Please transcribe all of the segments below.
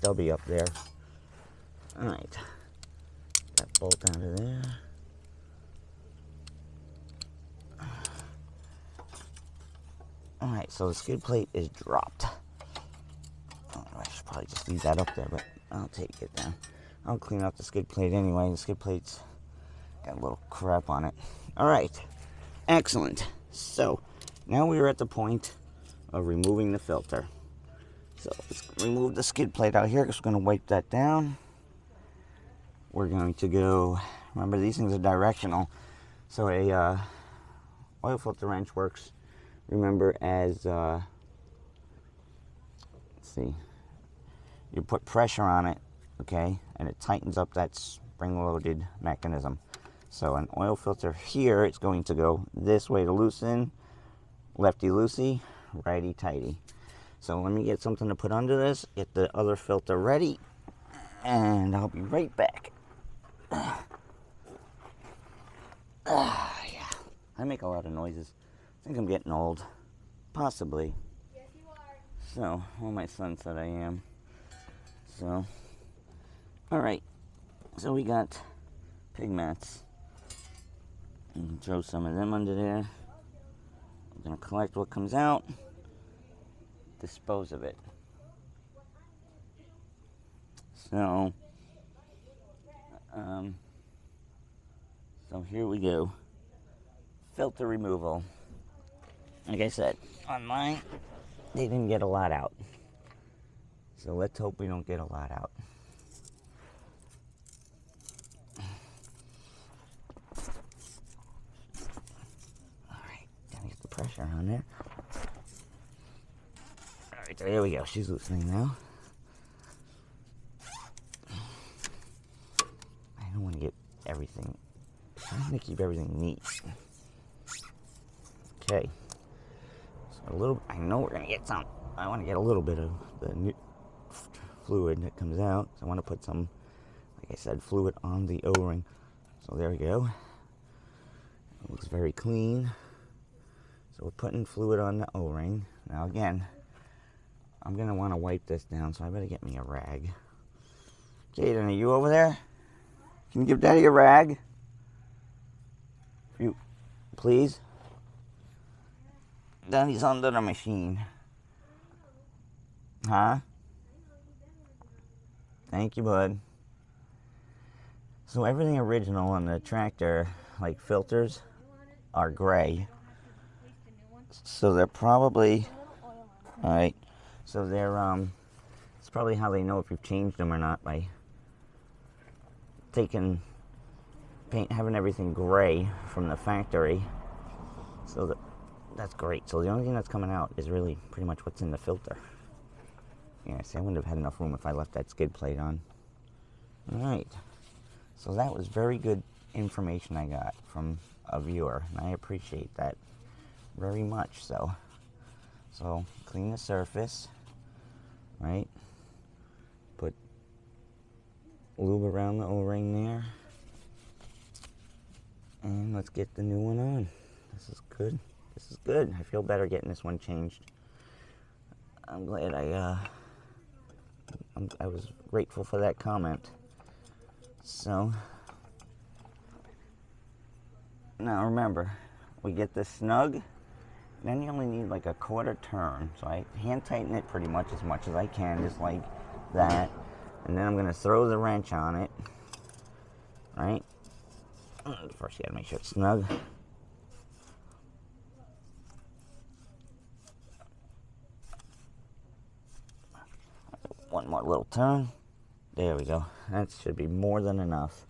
stubby up there. Alright. That bolt out of there. Alright, so the skid plate is dropped. Oh, I should probably just leave that up there, but I'll take it down. I'll clean up the skid plate anyway. The skid plate's got a little crap on it. Alright, excellent. So, now we are at the point of removing the filter. So, let's remove the skid plate out here. Just going to wipe that down. We're going to go, remember these things are directional. So, a oil filter wrench works, remember, as, let's see, you put pressure on it, okay, and it tightens up that spring-loaded mechanism. So an oil filter here, it's going to go this way to loosen, lefty-loosey, righty-tighty. So let me get something to put under this, get the other filter ready, and I'll be right back. Yeah, I make a lot of noises. I think I'm getting old. Possibly. Yes, you are. So, well, my son said I am. So, alright. So we got pig mats. You can throw some of them under there. I'm going to collect what comes out. Dispose of it. So, here we go. Filter removal. Like I said, on mine, they didn't get a lot out. So let's hope we don't get a lot out. Alright, gotta get the pressure on there. Alright, there we go. She's loosening now. I don't want to get everything. I'm trying to keep everything neat. Okay. So a little, I know we're going to get some. I want to get a little bit of the fluid that comes out. So I want to put some, like I said, fluid on the O-ring. So there we go. It looks very clean. So we're putting fluid on the O-ring. Now again, I'm going to want to wipe this down, so I better get me a rag. Jaden, are you over there? Can you give Daddy a rag? You, please? Daddy's under the machine. Huh? Thank you, bud. So everything original on the tractor, like filters, are gray. So they're probably, alright, so they're, it's probably how they know if you've changed them or not, by taking paint, having everything gray from the factory. So that's great. So the only thing that's coming out is really pretty much what's in the filter. Yeah, see, I wouldn't have had enough room if I left that skid plate on. Alright. So that was very good information I got from a viewer, and I appreciate that very much. So clean the surface, right? Put lube around the O-ring there. And let's get the new one on. This is good. This is good. I feel better getting this one changed. I'm glad I was grateful for that comment. So, now remember, we get this snug, then you only need like a quarter turn. So I hand tighten it pretty much as I can, just like that. And then I'm going to throw the wrench on it, right? First you got to make sure it's snug. One more little turn. There we go. That should be more than enough.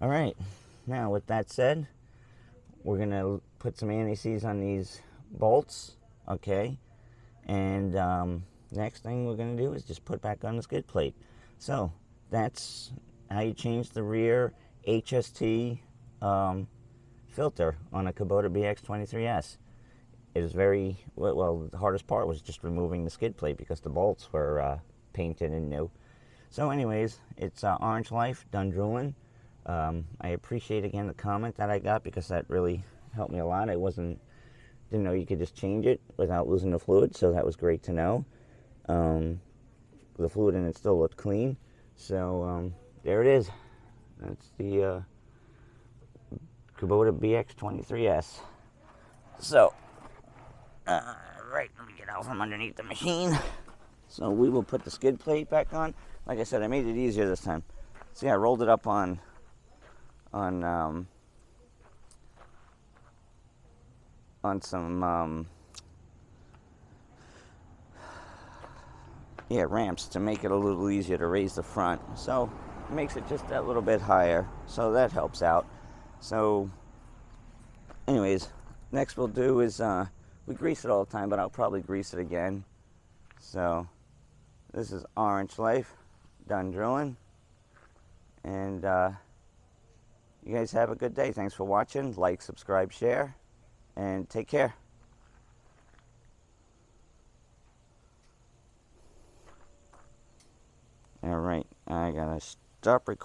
All right. Now, with that said, we're going to put some anti-seize on these bolts, okay? And next thing we're going to do is just put back on the skid plate. So, that's how you change the rear HST filter on a Kubota BX23S. It was very, well, the hardest part was just removing the skid plate because the bolts were painted and new. So anyways, it's Orange Life, done drooling. I appreciate again the comment that I got because that really helped me a lot. I didn't know you could just change it without losing the fluid, so that was great to know. the fluid in it still looked clean. So there it is. That's the Kubota BX23S. So, right, let me get out from underneath the machine. So we will put the skid plate back on. Like I said, I made it easier this time. See, I rolled it up on some ramps to make it a little easier to raise the front. So it makes it just that little bit higher. So that helps out. So anyways, next we'll do is we grease it all the time, but I'll probably grease it again. So this is Orange Life, done drilling. And you guys have a good day. Thanks for watching. Like, subscribe, share, and take care. All right, I gotta stop recording.